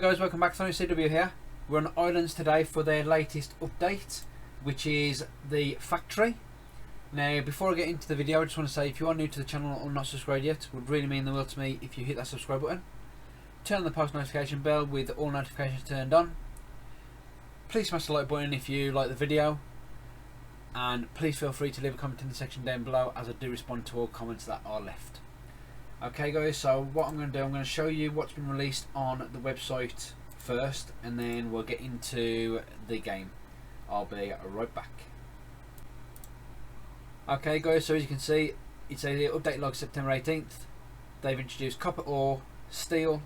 guys, welcome back to CW here. We're on Islands today for their latest update, which is the factory. Now before I get into the video, I just want to say if you are new to the channel or not subscribed yet, it would really mean the world to me if you hit that subscribe button. Turn on the post notification bell with all notifications turned on. Please smash the like button if you like the video, and please feel free to leave a comment in the section down below, as I do respond to all comments that are left. Okay guys, so what I'm going to do, I'm going to show you what's been released on the website first, and then we'll get into the game. I'll be right back. Okay guys, so as you can see, it's a update log September 18th. They've introduced copper ore, steel,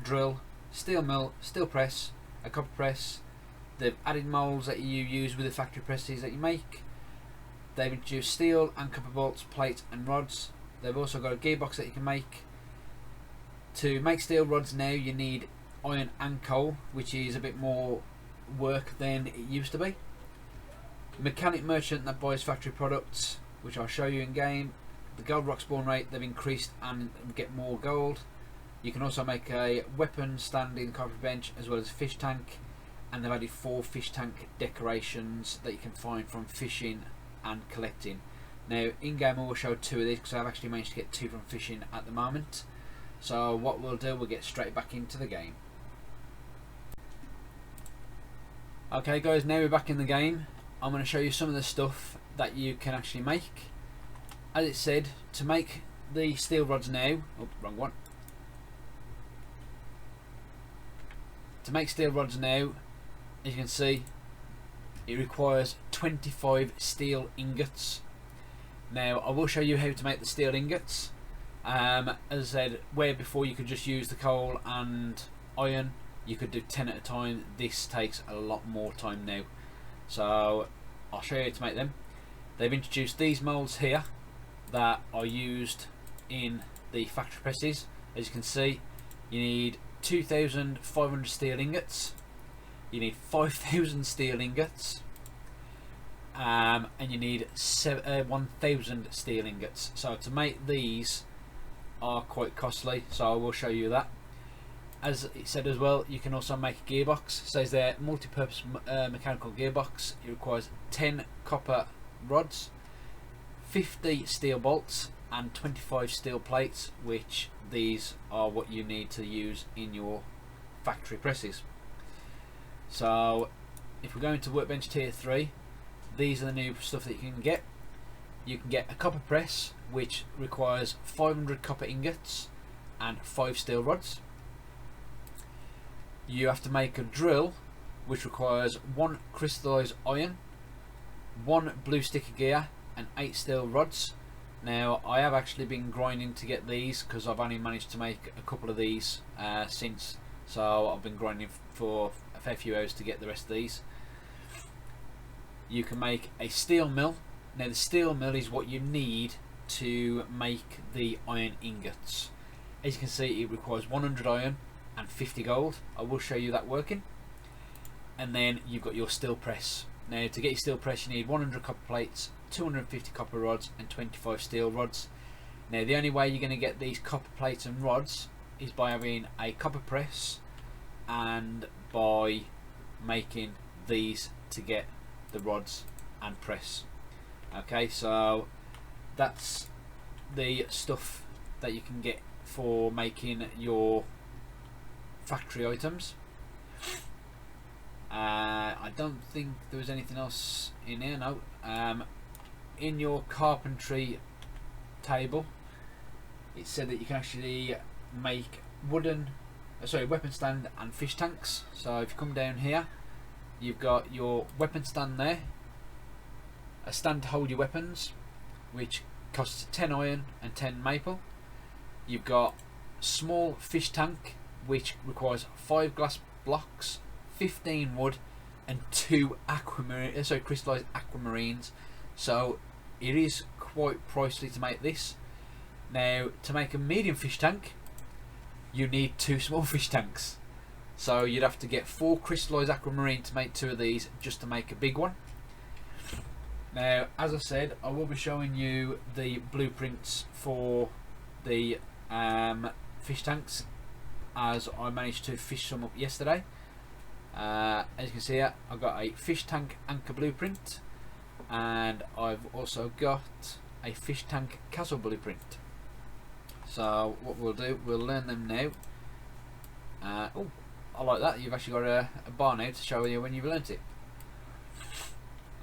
drill, steel mill, steel press, a copper press. They've added moulds that you use with the factory presses that you make. They've introduced steel and copper bolts, plates and rods. They've also got a gearbox that you can make. To make steel rods now you need iron and coal, which is a bit more work than it used to be. Mechanic merchant that buys factory products, which I'll show you in game. The gold rock spawn rate they've increased and get more gold. You can also make a weapon stand in the carpentry bench, as well as a fish tank, and they've added 4 fish tank decorations that you can find from fishing and collecting. Now in game I will show 2 of these because I've actually managed to get 2 from fishing at the moment. So what we'll do, we'll get straight back into the game. Okay guys, now we're back in the game. I'm going to show you some of the stuff that you can actually make. As it said, to make the steel rods now, oh wrong one. To make steel rods now, as you can see, it requires 25 steel ingots. Now I will show you how to make the steel ingots. As I said, where before you could just use the coal and iron, you could do 10 at a time. This takes a lot more time now, so I'll show you how to make them. They've introduced these moulds here that are used in the factory presses. As you can see, you need 2,500 steel ingots, you need 5,000 steel ingots, and you need 1,000 steel ingots. So to make these are quite costly, so I will show you that. As it said as well, you can also make a gearbox. It says there, multi-purpose mechanical gearbox. It requires 10 copper rods, 50 steel bolts and 25 steel plates, which these are what you need to use in your factory presses. So if we're going to workbench tier 3, these are the new stuff that you can get. You can get a copper press, which requires 500 copper ingots and 5 steel rods. You have to make a drill, which requires 1 crystallized iron, 1 blue sticker gear and 8 steel rods. Now I have actually been grinding to get these because I've only managed to make a couple of these since, so I've been grinding for a fair few hours to get the rest of these. You can make a steel mill. Now the steel mill is what you need to make the iron ingots. As you can see, it requires 100 iron and 50 gold. I will show you that working. And then you've got your steel press. Now to get your steel press you need 100 copper plates, 250 copper rods and 25 steel rods. Now the only way you're going to get these copper plates and rods is by having a copper press and by making these to get the rods and press. Okay, so that's the stuff that you can get for making your factory items. I don't think there was anything else in here, no. In your carpentry table it said that you can actually make weapon stand and fish tanks. So if you come down here, you've got your weapon stand there, a stand to hold your weapons, which costs 10 iron and 10 maple. You've got small fish tank, which requires 5 glass blocks, 15 wood and 2 crystallized aquamarines. So it is quite pricey to make this. Now to make a medium fish tank you need 2 small fish tanks, so you'd have to get 4 crystallized aquamarine to make 2 of these just to make a big one. Now as I said, I will be showing you the blueprints for the fish tanks as I managed to fish some up yesterday. As you can see here, I've got a fish tank anchor blueprint, and I've also got a fish tank castle blueprint. So what we'll do, we'll learn them now. Oh, I like that. You've actually got a bar now to show you when you've learnt it.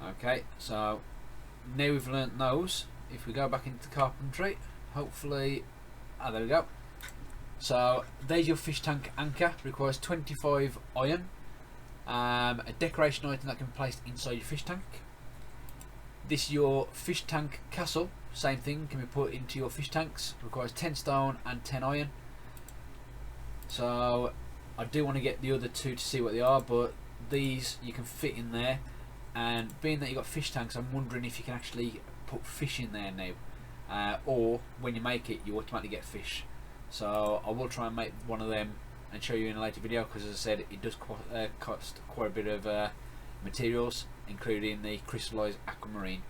Okay, so now we've learnt those. If we go back into Carpentry, hopefully, there we go. So there's your fish tank anchor. Requires 25 iron. A decoration item that can be placed inside your fish tank. This is your fish tank castle. Same thing, can be put into your fish tanks. Requires 10 stone and 10 iron. So I do want to get the other two to see what they are, but these you can fit in there. And being that you've got fish tanks, I'm wondering if you can actually put fish in there now, or when you make it you automatically get fish. So I will try and make one of them and show you in a later video, because as I said, it does cost quite a bit of materials, including the crystallized aquamarine.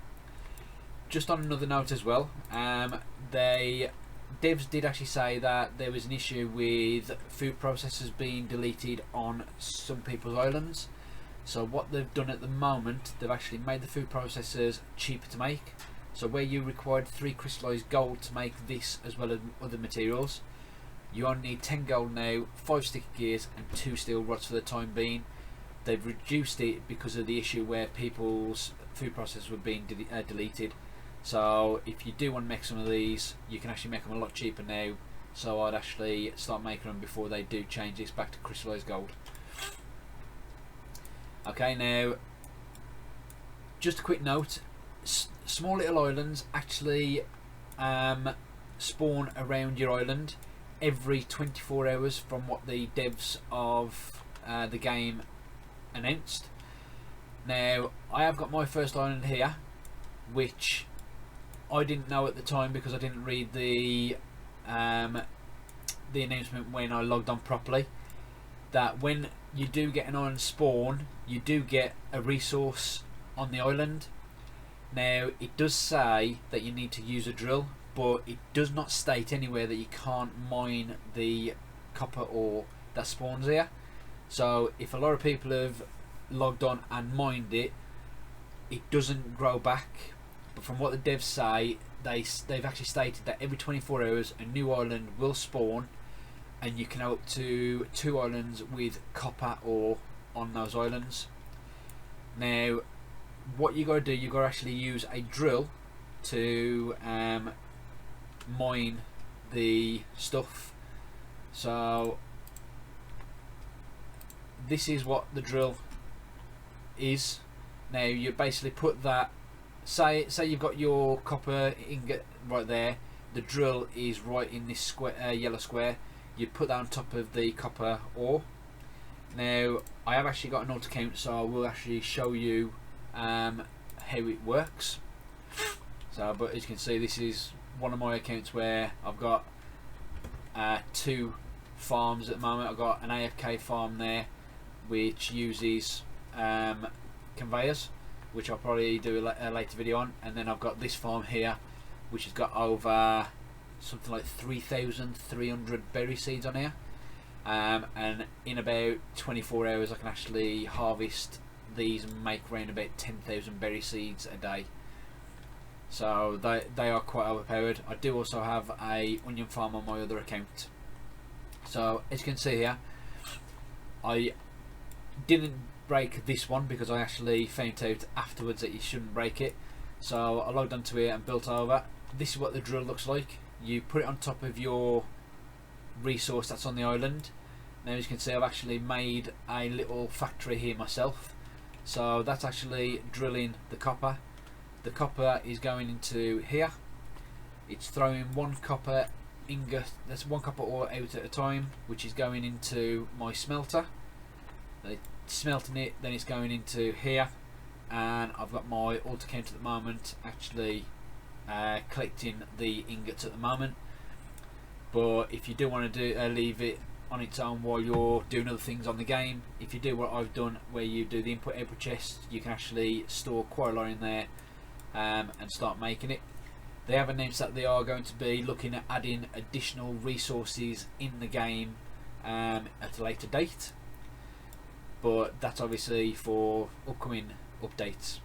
Just on another note as well, devs did actually say that there was an issue with food processors being deleted on some people's islands. So what they've done at the moment, they've actually made the food processors cheaper to make. So where you required 3 crystallized gold to make this as well as other materials, you only need 10 gold now, 5 sticky gears and 2 steel rods for the time being. They've reduced it because of the issue where people's food processors were being deleted. So if you do want to make some of these, you can actually make them a lot cheaper now. So I'd actually start making them before they do change this back to crystallized gold. Okay, now just a quick note, small little islands actually spawn around your island every 24 hours from what the devs of the game announced. Now I have got my first island here, which I didn't know at the time because I didn't read the announcement when I logged on properly, that when you do get an island spawn, you do get a resource on the island. Now it does say that you need to use a drill, but it does not state anywhere that you can't mine the copper ore that spawns here. So if a lot of people have logged on and mined it, it doesn't grow back. But from what the devs say, they've actually stated that every 24 hours a new island will spawn, and you can have up to 2 islands with copper ore on those islands. Now what you got to do, you got to actually use a drill to mine the stuff. So this is what the drill is. Now you basically put that, say you've got your copper ingot right there, the drill is right in this square, yellow square. You put that on top of the copper ore. Now I have actually got an alt account, so I will actually show you how it works. So, but as you can see, this is one of my accounts where I've got 2 farms at the moment. I've got an AFK farm there which uses conveyors, which I'll probably do a later video on, and then I've got this farm here which has got over something like 3,300 berry seeds on here, and in about 24 hours I can actually harvest these and make around about 10,000 berry seeds a day. So they are quite overpowered. I do also have a onion farm on my other account. So as you can see here, I didn't break this one because I actually found out afterwards that you shouldn't break it. So I logged onto it and built over. This is what the drill looks like. You put it on top of your resource that's on the island. Now as you can see, I've actually made a little factory here myself. So that's actually drilling the copper. The copper is going into here. It's throwing 1 copper ingot, that's 1 copper ore out at a time, which is going into my smelter. It's smelting it, then it's going into here, and I've got my alt account at the moment actually collecting the ingots at the moment. But if you do want to do leave it on its own while you're doing other things on the game, if you do what I've done where you do the input output chest, you can actually store quite a lot in there and start making it. They have announced that they are going to be looking at adding additional resources in the game at a later date, but that's obviously for upcoming updates.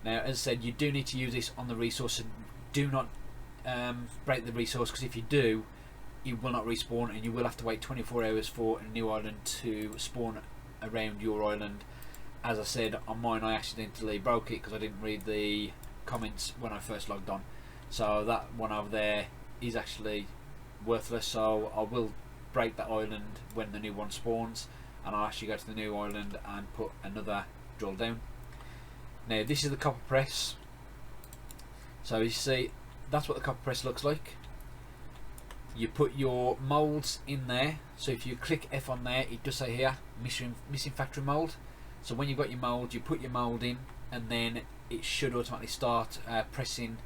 Now, as I said, you do need to use this on the resource, and do not break the resource, because if you do, it will not respawn, and you will have to wait 24 hours for a new island to spawn around your island. As I said, on mine I accidentally broke it because I didn't read the comments when I first logged on, so that one over there is actually worthless. So I will break that island when the new one spawns, and I'll actually go to the new island and put another drill down. Now this is the copper press, so you see that's what the copper press looks like. You put your moulds in there, so if you click F on there, it does say here missing factory mould. So when you've got your mould, you put your mould in, and then it should automatically start pressing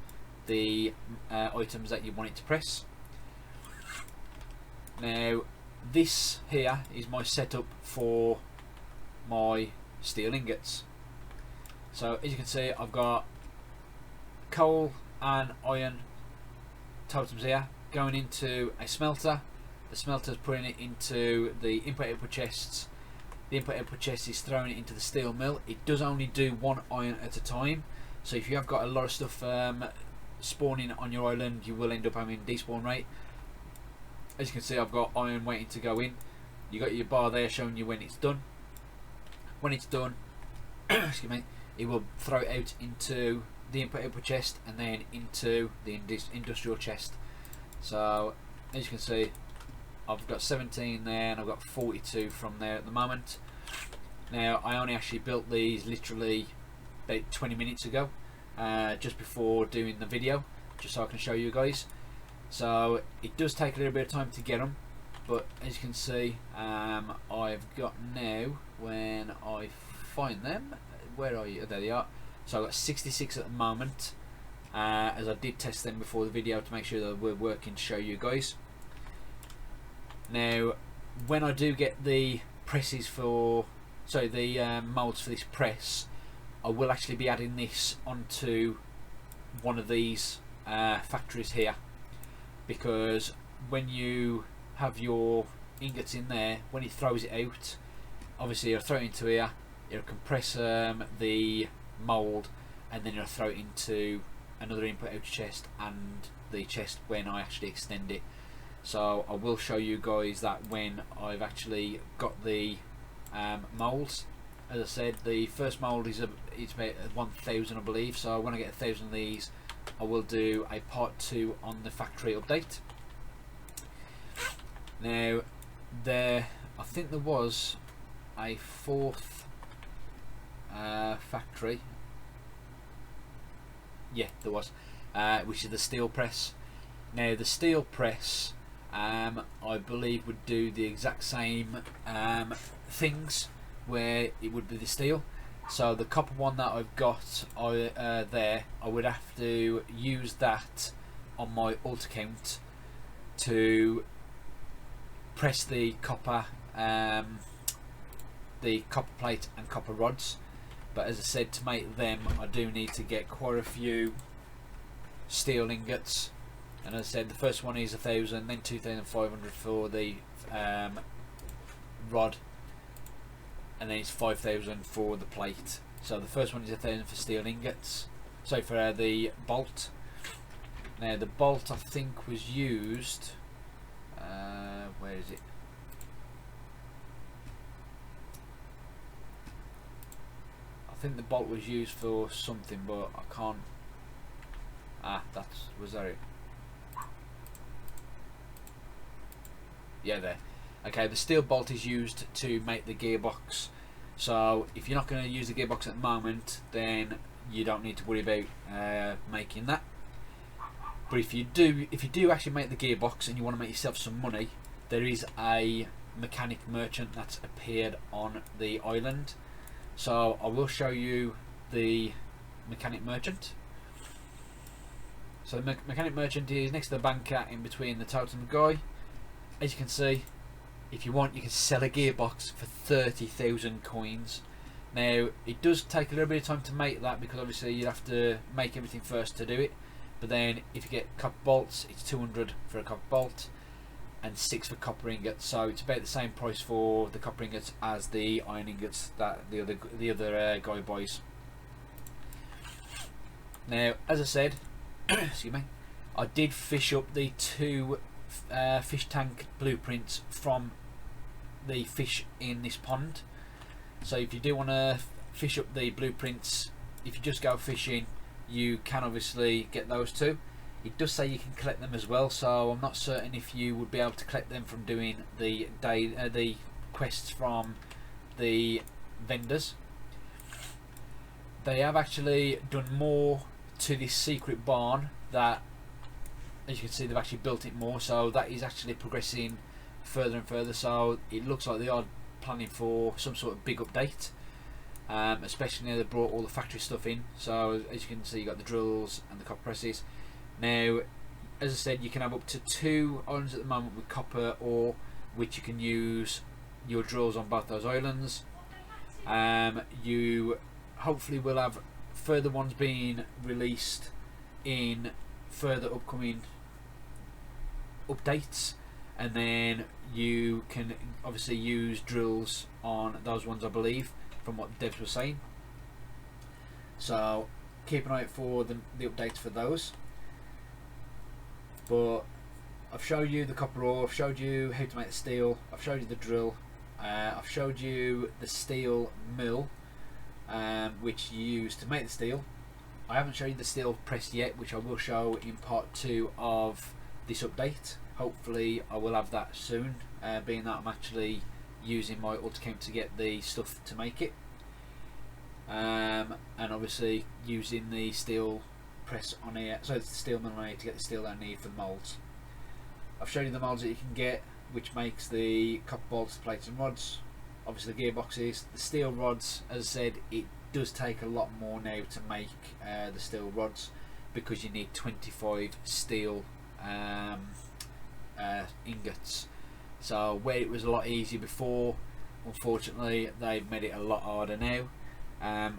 the items that you want it to press. Now this here is my setup for my steel ingots. So as you can see, I've got coal and iron totems here going into a smelter. The smelter's putting it into the input-output chests. The input-output chest is throwing it into the steel mill. It does only do one iron at a time, so if you have got a lot of stuff spawning on your island, you will end up having despawn rate. As you can see, I've got iron waiting to go in. You got your bar there showing you when it's done. When it's done, excuse me, it will throw it out into the input-output chest and then into the industrial chest. So as you can see, I've got 17 there, and I've got 42 from there at the moment. Now I only actually built these literally about 20 minutes ago, just before doing the video, just so I can show you guys. So it does take a little bit of time to get them, but as you can see, I've got now, when I find them, where are you? Oh, there they are. So I've got 66 at the moment, as I did test them before the video to make sure that we're working to show you guys. Now when I do get the presses for, sorry, the moulds for this press, I will actually be adding this onto one of these factories here, because when you have your ingots in there, when it throws it out, obviously you'll throw it into here, it'll compress the mould, and then you'll throw it into another input-out chest and the chest when I actually extend it. So I will show you guys that when I've actually got the moulds. As I said, the first mould is it's about 1,000 I believe, so when I get 1,000 of these, I will do a part 2 on the factory update. Now I think there was a 4th factory, yeah there was, which is the steel press. Now the steel press, I believe would do the exact same things, where it would be the steel. So the copper one that I've got there, I would have to use that on my alt account to press the copper plate and copper rods. But as I said, to make them I do need to get quite a few steel ingots. And as I said, the first one is 1,000, then 2,500 for the rod, and then it's 5,000 for the plate. So the first one is 1,000 for steel ingots, so for the bolt. Now the bolt I think was used, where is it? I think the bolt was used for something, but I can't. Was that it? Yeah, there. Okay, the steel bolt is used to make the gearbox. So if you're not going to use the gearbox at the moment, then you don't need to worry about making that. But if you do actually make the gearbox and you want to make yourself some money, there is a mechanic merchant that's appeared on the island. So I will show you the mechanic merchant. So the mechanic merchant is next to the banker, in between the totem guy. As you can see, if you want, you can sell a gearbox for 30,000 coins. Now it does take a little bit of time to make that, because obviously you have to make everything first to do it. But then if you get copper bolts, it's 200 for a copper bolt, and 6 for copper ingots. So it's about the same price for the copper ingots as the iron ingots that the other guy buys. Now, as I said, excuse me, I did fish up the 2 fish tank blueprints from the fish in this pond. So if you do want to fish up the blueprints, if you just go fishing, you can obviously get those 2. It does say you can collect them as well, so I'm not certain if you would be able to collect them from doing the the quests from the vendors. They have actually done more to this secret barn, that as you can see they've actually built it more, so that is actually progressing further and further. So it looks like they are planning for some sort of big update, especially now they brought all the factory stuff in. So as you can see, you got the drills and the copper presses. Now, as I said, you can have up to 2 islands at the moment with copper ore, which you can use your drills on both those islands. You hopefully will have further ones being released in further upcoming updates, and then you can obviously use drills on those ones, I believe, from what the devs were saying. So keep an eye out for the updates for those. But I've showed you the copper ore, I've showed you how to make the steel, I've showed you the drill, I've showed you the steel mill, which you use to make the steel. I haven't shown you the steel press yet, which I will show in part 2 of this update. Hopefully I will have that soon, being that I'm actually using my AutoCamp to get the stuff to make it, and obviously using the steel press on here, so it's the steel mill on here to get the steel that I need for the moulds. I've shown you the moulds that you can get, which makes the copper bolts, plates and rods. Obviously the gearboxes, the steel rods, as I said, it does take a lot more now to make the steel rods, because you need 25 steel ingots. So where it was a lot easier before, unfortunately they've made it a lot harder now.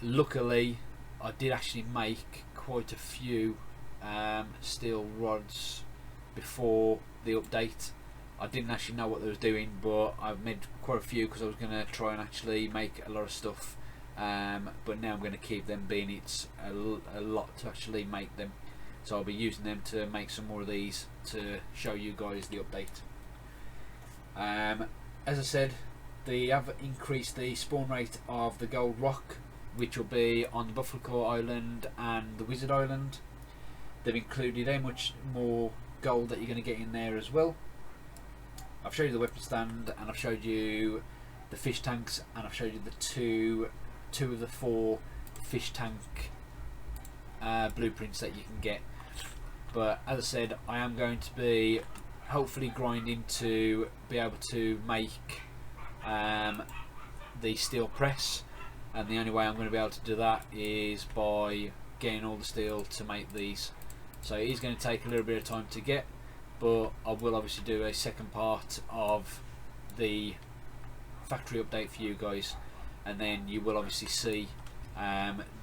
Luckily I did actually make quite a few steel rods before the update. I didn't actually know what they was doing, but I've made quite a few because I was going to try and actually make a lot of stuff, but now I'm going to keep them, being it's a lot to actually make them. So I'll be using them to make some more of these to show you guys the update. As I said, they have increased the spawn rate of the gold rock, which will be on the Buffalo Core Island and the Wizard Island. They've included how much more gold that you're going to get in there as well. I've showed you the weapon stand, and I've showed you the fish tanks, and I've showed you the two of the 4 fish tank blueprints that you can get. But as I said, I am going to be hopefully grinding to be able to make the steel press, and the only way I'm going to be able to do that is by getting all the steel to make these. So it is going to take a little bit of time to get, but I will obviously do a second part of the factory update for you guys, and then you will obviously see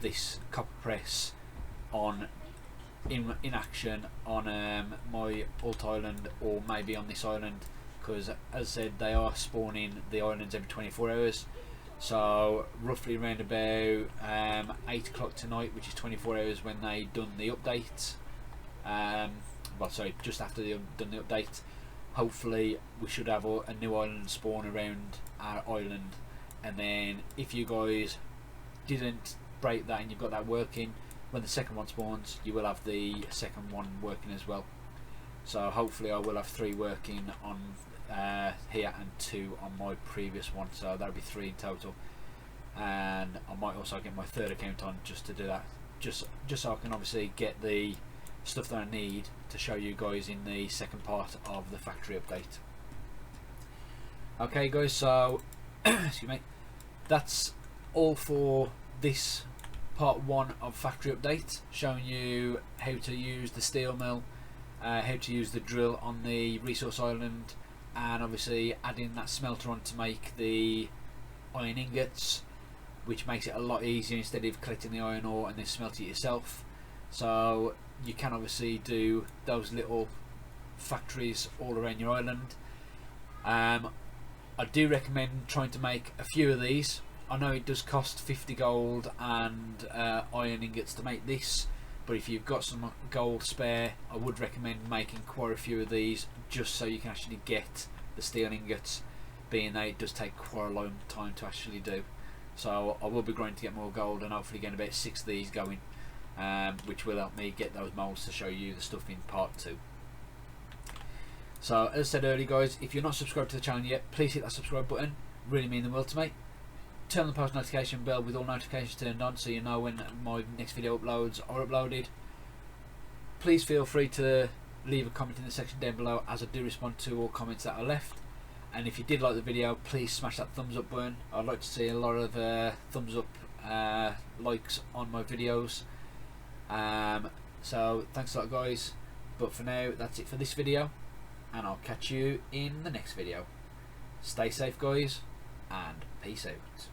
this copper press in action on my alt island, or maybe on this island, because as I said, they are spawning the islands every 24 hours. So roughly around about 8 o'clock tonight, which is 24 hours when they done the update, well sorry, just after they've done the update, hopefully we should have a new island spawn around our island. And then if you guys didn't break that and you've got that working, when the second one spawns you will have the second one working as well. So hopefully I will have 3 working on here and 2 on my previous one, so that'll be 3 in total. And I might also get my 3rd account on just to do that, just so I can obviously get the stuff that I need to show you guys in the second part of the factory update. Okay guys, so excuse me, that's all for this part 1 of factory update, showing you how to use the steel mill, how to use the drill on the resource island, and obviously adding that smelter on to make the iron ingots, which makes it a lot easier instead of collecting the iron ore and then smelt it yourself. So you can obviously do those little factories all around your island. I do recommend trying to make a few of these. I know it does cost 50 gold and iron ingots to make this, but if you've got some gold spare, I would recommend making quite a few of these, just so you can actually get the steel ingots, being that it does take quite a long time to actually do. So I will be growing to get more gold, and hopefully getting about 6 of these going, which will help me get those molds to show you the stuff in part 2. So as I said earlier guys, if you're not subscribed to the channel yet, please hit that subscribe button, really mean the world to me. Turn on the post notification bell with all notifications turned on, so you know when my next video uploads are uploaded. Please feel free to leave a comment in the section down below, as I do respond to all comments that are left. And if you did like the video, please smash that thumbs up button. I'd like to see a lot of thumbs up likes on my videos. So thanks a lot guys, but for now that's it for this video, and I'll catch you in the next video. Stay safe guys, and peace out.